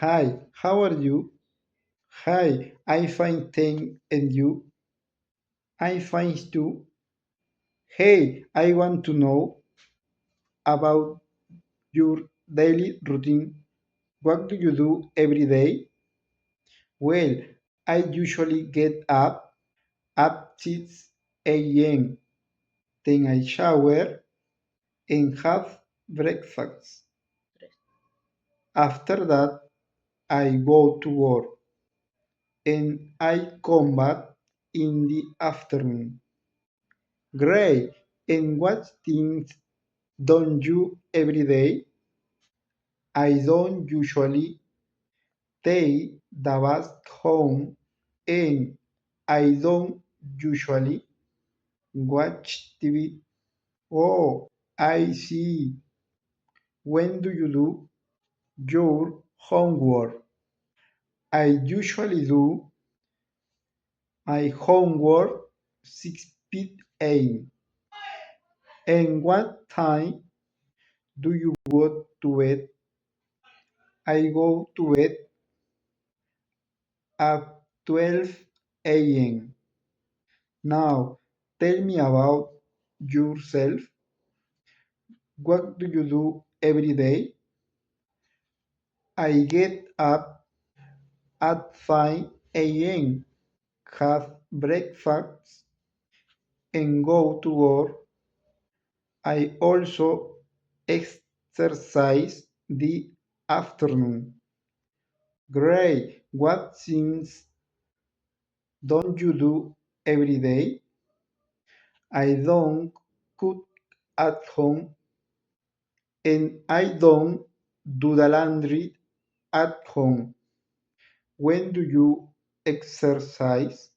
Hi, how are you? Hi, I fine thank and you? I fine too. Hey, I want to know about your daily routine. What do you do every day? Well, I usually get up at 6 a.m. Then I shower and have breakfast. After that, I go to work and I come back in the afternoon. Great. And what things don't you every day? I don't usually take the bus home and I don't usually watch TV. Oh, I see. When do you do your homework? I usually do my homework 6 p.m. And what time do you go to bed? I go to bed at 12 a.m. Now, tell me about yourself. What do you do every day? I get up at 5 a.m., have breakfast, and go to work. I also exercise the afternoon. Great. What things don't you do every day? I don't cook at home and I don't do the laundry at home. When do you exercise?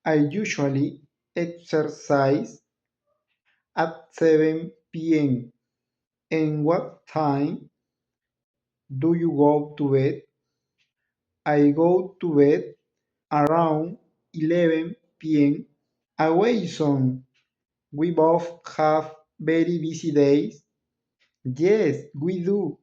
I usually exercise at 7 p.m. And what time do you go to bed? I go to bed around 11 p.m. Away son, we both have very busy days. Yes, we do.